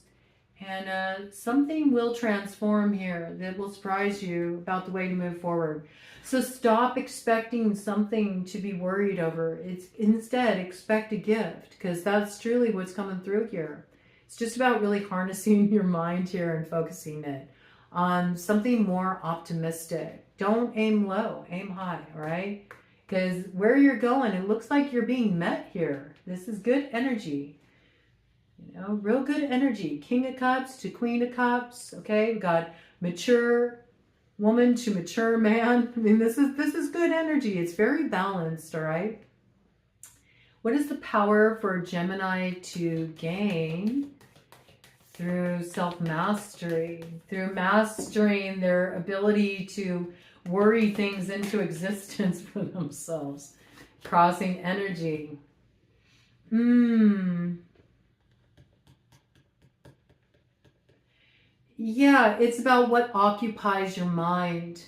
And something will transform here that will surprise you about the way to move forward. So stop expecting something to be worried over. It's instead expect a gift, because that's truly what's coming through here. It's just about really harnessing your mind here and focusing it on something more optimistic. Don't aim low, aim high, all right? Because where you're going, it looks like you're being met here. This is good energy. You know, real good energy. King of Cups to Queen of Cups. Okay, we got mature woman to mature man. I mean, this is good energy. It's very balanced, all right? What is the power for Gemini to gain through self-mastery? Through mastering their ability to worry things into existence for themselves. Crossing energy. Yeah, it's about what occupies your mind,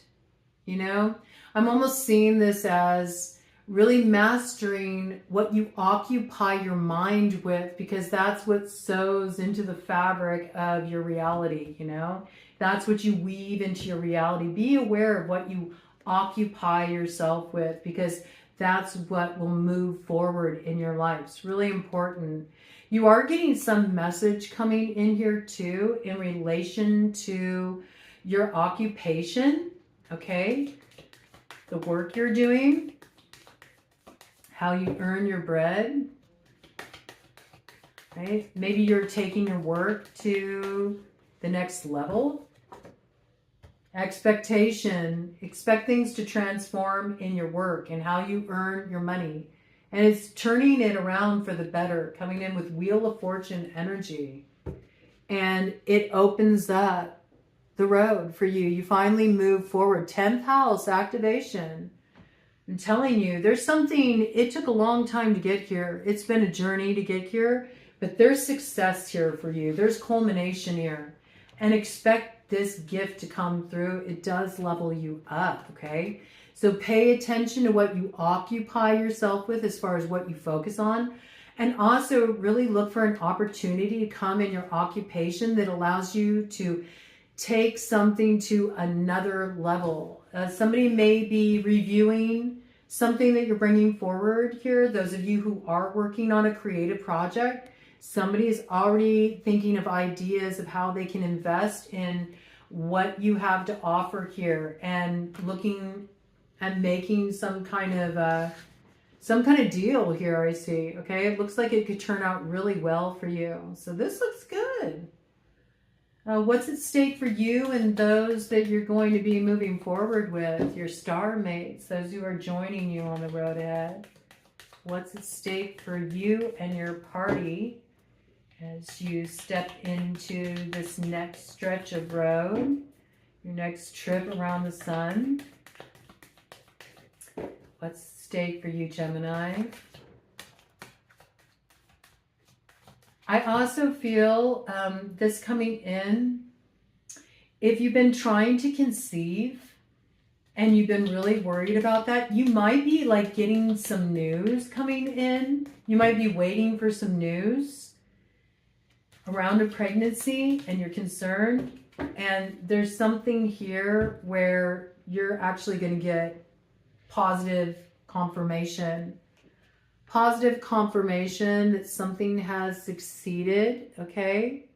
you know? I'm almost seeing this as really mastering what you occupy your mind with, because that's what sews into the fabric of your reality, you know? That's what you weave into your reality. Be aware of what you occupy yourself with, because that's what will move forward in your life. It's really important. You are getting some message coming in here too in relation to your occupation, okay? The work you're doing, how you earn your bread, right? Maybe you're taking your work to the next level. Expectation, expect things to transform in your work and how you earn your money. And it's turning it around for the better, coming in with Wheel of Fortune energy. And it opens up the road for you. You finally move forward. 10th house activation. I'm telling you, there's something, it took a long time to get here. It's been a journey to get here, but there's success here for you. There's culmination here. And expect this gift to come through. It does level you up, okay? So pay attention to what you occupy yourself with as far as what you focus on. And also really look for an opportunity to come in your occupation that allows you to take something to another level. Somebody may be reviewing something that you're bringing forward here. Those of you who are working on a creative project, somebody is already thinking of ideas of how they can invest in what you have to offer here, and looking and making some kind of deal here, I see. Okay, it looks like it could turn out really well for you. So this looks good. What's at stake for you and those that you're going to be moving forward with, your star mates, those who are joining you on the road ahead? What's at stake for you and your party as you step into this next stretch of road, your next trip around the sun? What's at stake for you, Gemini? I also feel this coming in. If you've been trying to conceive and you've been really worried about that, you might be like getting some news coming in. You might be waiting for some news around a pregnancy and you're concerned. And there's something here where you're actually going to get positive confirmation. Positive confirmation that something has succeeded, okay?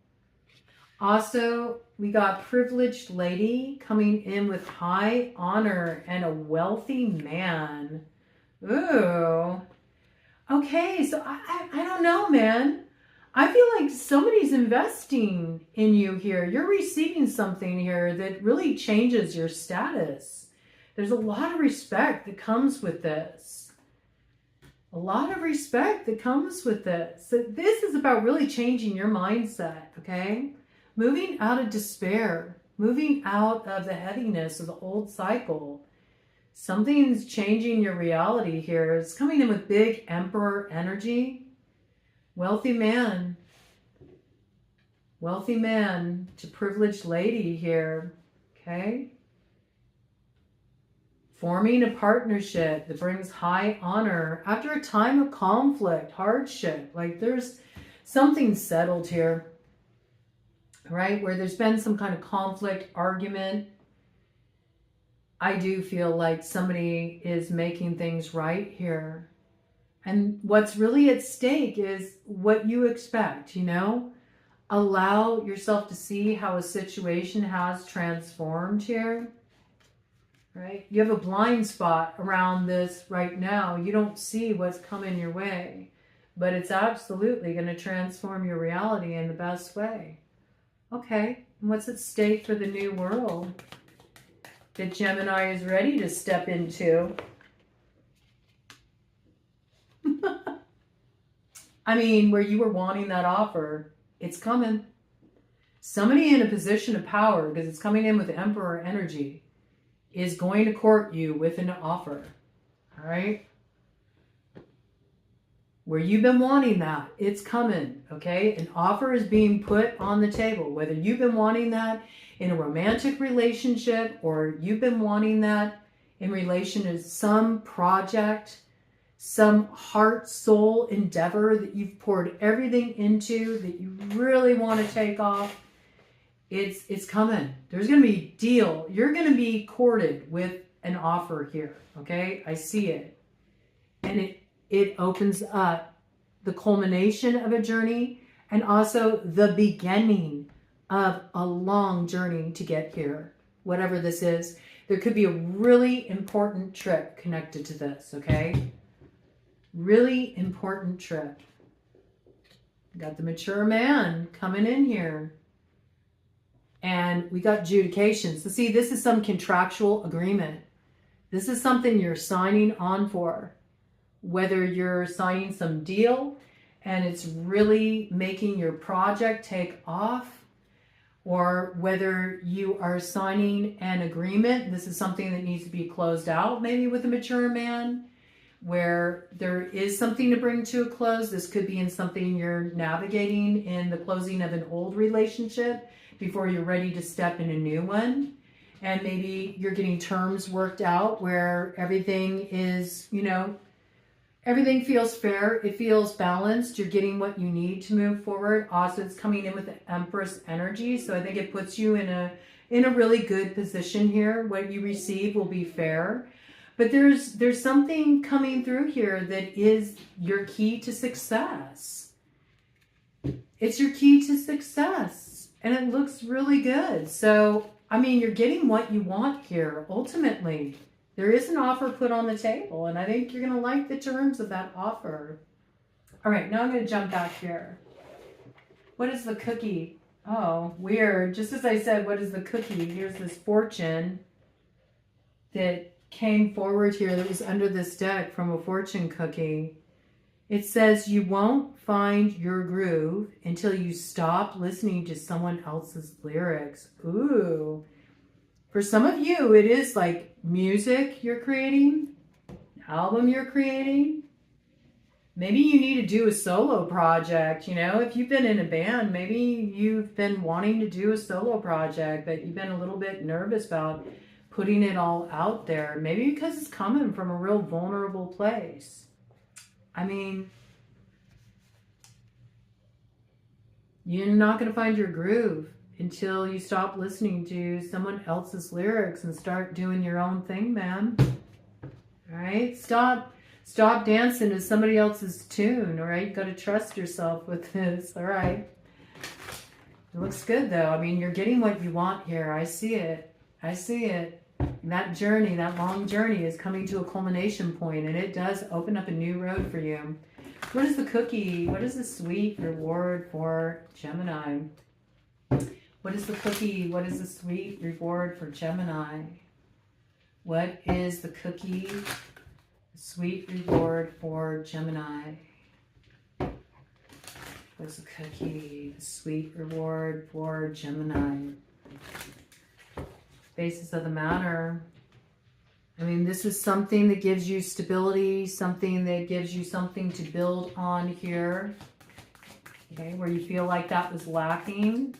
Also, we got privileged lady coming in with high honor and a wealthy man. Ooh. Okay, so I don't know, man. I feel like somebody's investing in you here. You're receiving something here that really changes your status. There's a lot of respect that comes with this. A lot of respect that comes with this. So this is about really changing your mindset, okay? Moving out of despair. Moving out of the heaviness of the old cycle. Something's changing your reality here. It's coming in with big emperor energy. Wealthy man to privileged lady here, okay? Forming a partnership that brings high honor after a time of conflict, hardship. Like there's something settled here, right? Where there's been some kind of conflict, argument. I do feel like somebody is making things right here. And what's really at stake is what you expect, you know? Allow yourself to see how a situation has transformed here, right? You have a blind spot around this right now. You don't see what's coming your way, but it's absolutely going to transform your reality in the best way. Okay, and what's at stake for the new world that Gemini is ready to step into? I mean, where you were wanting that offer, it's coming. Somebody in a position of power, because it's coming in with Emperor energy, is going to court you with an offer. All right? Where you've been wanting that, it's coming. Okay? An offer is being put on the table. Whether you've been wanting that in a romantic relationship or you've been wanting that in relation to some project, some heart, soul endeavor that you've poured everything into, that you really want to take off, it's coming. There's going to be a deal. You're going to be courted with an offer here, okay? I see it. And it opens up the culmination of a journey and also the beginning of a long journey to get here, whatever this is. There could be a really important trip connected to this, okay? Really important trip. Got the mature man coming in here. And we got adjudication. So see, this is some contractual agreement. This is something you're signing on for. Whether you're signing some deal and it's really making your project take off, or whether you are signing an agreement, this is something that needs to be closed out, maybe with a mature man, where there is something to bring to a close. This could be in something you're navigating in the closing of an old relationship before you're ready to step in a new one. And maybe you're getting terms worked out where everything is, you know, everything feels fair. It feels balanced. You're getting what you need to move forward. Also, it's coming in with the Empress energy. So I think it puts you in a really good position here. What you receive will be fair. But there's something coming through here that is your key to success. It's your key to success. And it looks really good. So, I mean, you're getting what you want here, ultimately. There is an offer put on the table, and I think you're going to like the terms of that offer. All right, now I'm going to jump back here. What is the cookie? Oh, weird. Just as I said, what is the cookie? Here's this fortune that came forward here that was under this deck from a fortune cookie. It says you won't find your groove until you stop listening to someone else's lyrics. Ooh. For some of you, it is like music you're creating, an album you're creating. Maybe you need to do a solo project. You know, if you've been in a band, maybe you've been wanting to do a solo project, but you've been a little bit nervous about putting it all out there. Maybe because it's coming from a real vulnerable place. I mean, you're not going to find your groove until you stop listening to someone else's lyrics and start doing your own thing, man. All right? Stop dancing to somebody else's tune, all right? You got to trust yourself with this, all right? It looks good, though. I mean, you're getting what you want here. I see it. I see it. That journey, that long journey is coming to a culmination point, and it does open up a new road for you. What is the cookie? What is the sweet reward for Gemini? What is the cookie? What is the sweet reward for Gemini? What is the cookie? Sweet reward for Gemini. What's the cookie? The sweet reward for Gemini. Basis of the matter. I mean, this is something that gives you stability, something that gives you something to build on here. Okay, where you feel like that was lacking.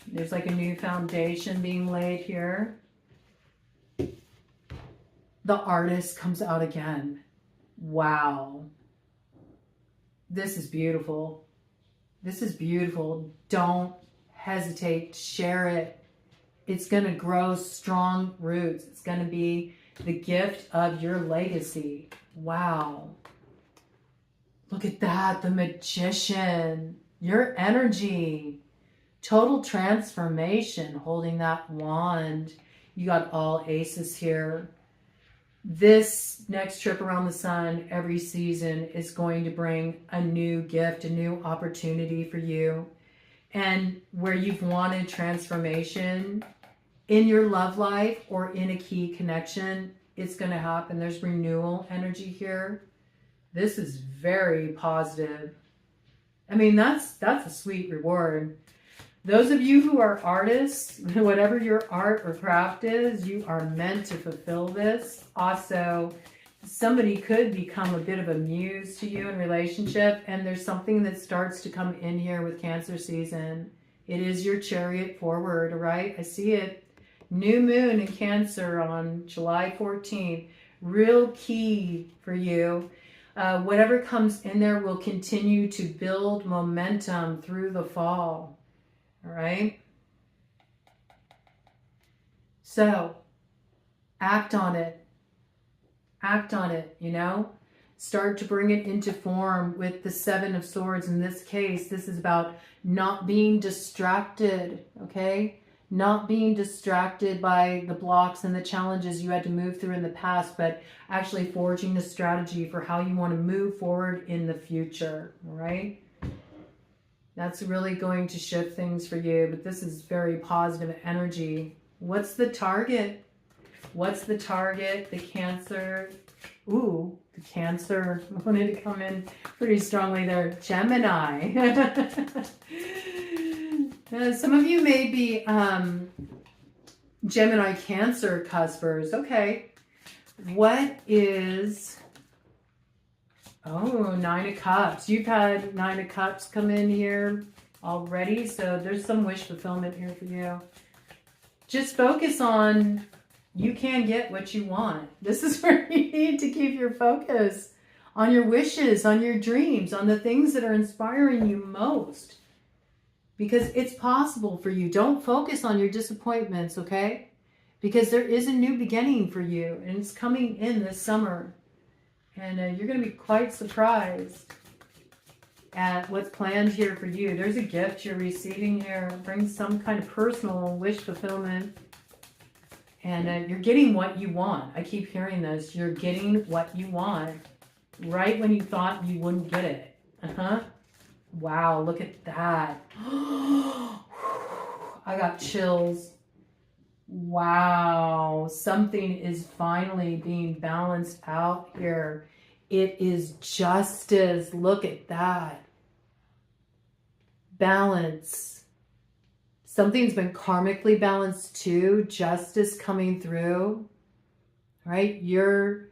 There's like a new foundation being laid here. The artist comes out again. Wow. This is beautiful. This is beautiful. Don't hesitate. Share it. It's going to grow strong roots. It's going to be the gift of your legacy. Wow. Look at that. The Magician. Your energy. Total transformation. Holding that wand. You got all aces here. This next trip around the sun every season is going to bring a new gift, a new opportunity for you. And where you've wanted transformation in your love life or in a key connection, it's going to happen. There's renewal energy here. This is very positive. I mean, that's a sweet reward. Those of you who are artists, whatever your art or craft is, you are meant to fulfill this. Also, somebody could become a bit of a muse to you in relationship, and there's something that starts to come in here with Cancer season. It is your chariot forward, all right? I see it. New moon in Cancer on July 14th. Real key for you. Whatever comes in there will continue to build momentum through the fall. All right. So act on it. Act on it, you know. Start to bring it into form with the Seven of Swords. In this case, this is about not being distracted, okay? Not being distracted by the blocks and the challenges you had to move through in the past, but actually forging a strategy for how you want to move forward in the future, all right? That's really going to shift things for you, but this is very positive energy. What's the target? What's the target? The Cancer. Ooh, the Cancer wanted to come in pretty strongly there. Gemini. Some of you may be Gemini Cancer cuspers. Okay. What is... Oh, Nine of Cups. You've had Nine of Cups come in here already, so there's some wish fulfillment here for you. Just focus on you can get what you want. This is where you need to keep your focus on your wishes, on your dreams, on the things that are inspiring you most. Because it's possible for you. Don't focus on your disappointments, okay? Because there is a new beginning for you, and it's coming in this summer. And you're going to be quite surprised at what's planned here for you. There's a gift you're receiving here. It brings some kind of personal wish fulfillment. And you're getting what you want. I keep hearing this. You're getting what you want right when you thought you wouldn't get it. Wow, look at that. I got chills. Wow, something is finally being balanced out here. It is justice. Look at that. Balance. Something's been karmically balanced too. Justice coming through. Right? Your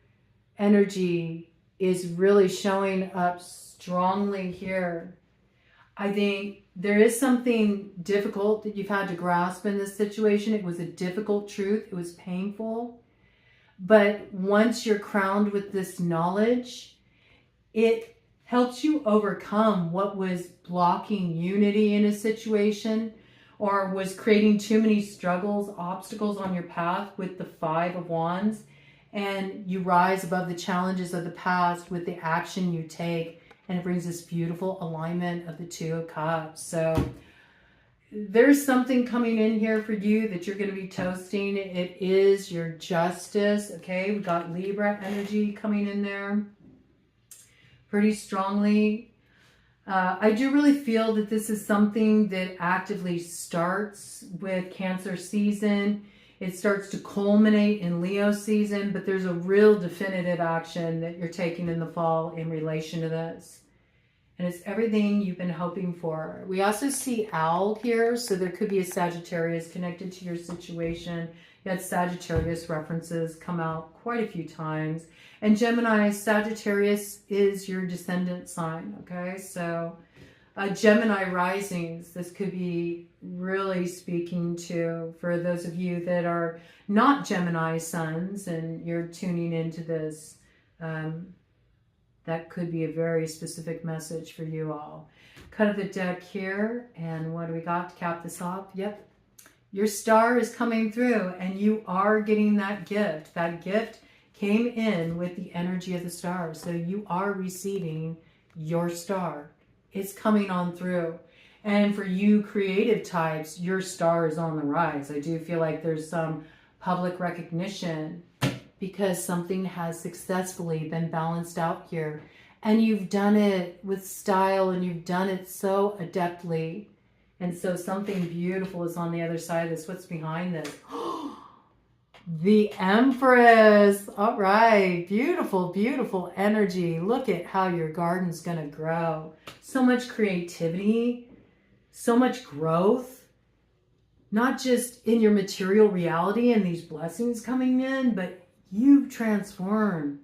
energy is really showing up strongly here. I think there is something difficult that you've had to grasp in this situation. It was a difficult truth. It was painful. But once you're crowned with this knowledge, it helps you overcome what was blocking unity in a situation or was creating too many struggles, obstacles on your path with the Five of Wands. And you rise above the challenges of the past with the action you take. And it brings this beautiful alignment of the Two of Cups. So there's something coming in here for you that you're going to be toasting. It is your justice. Okay, we got Libra energy coming in there. pretty strongly. I do really feel that this is something that actively starts with Cancer season. It starts to culminate in Leo season, but there's a real definitive action that you're taking in the fall in relation to this. And it's everything you've been hoping for. We also see owl here, so there could be a Sagittarius connected to your situation. You had Sagittarius references come out quite a few times. And Gemini, Sagittarius is your descendant sign, okay? So Gemini risings, this could be really speaking to, for those of you that are not Gemini suns and you're tuning into this, that could be a very specific message for you all. Cut of the deck here, and what do we got to cap this off? Yep, your star is coming through, and you are getting that gift. That gift came in with the energy of the star, so you are receiving your star. It's coming on through. And for you creative types, your star is on the rise. I do feel like there's some public recognition because something has successfully been balanced out here. And you've done it with style, and you've done it so adeptly. And so something beautiful is on the other side of this. What's behind this? The Empress. All right. Beautiful, beautiful energy. Look at how your garden's going to grow. So much creativity, so much growth, not just in your material reality and these blessings coming in, but you've transformed.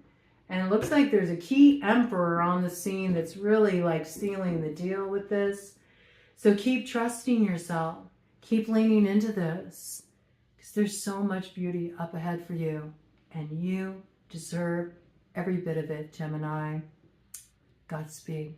And it looks like there's a key emperor on the scene that's really like sealing the deal with this. So keep trusting yourself. Keep leaning into this, because there's so much beauty up ahead for you. And you deserve every bit of it, Gemini. Godspeed.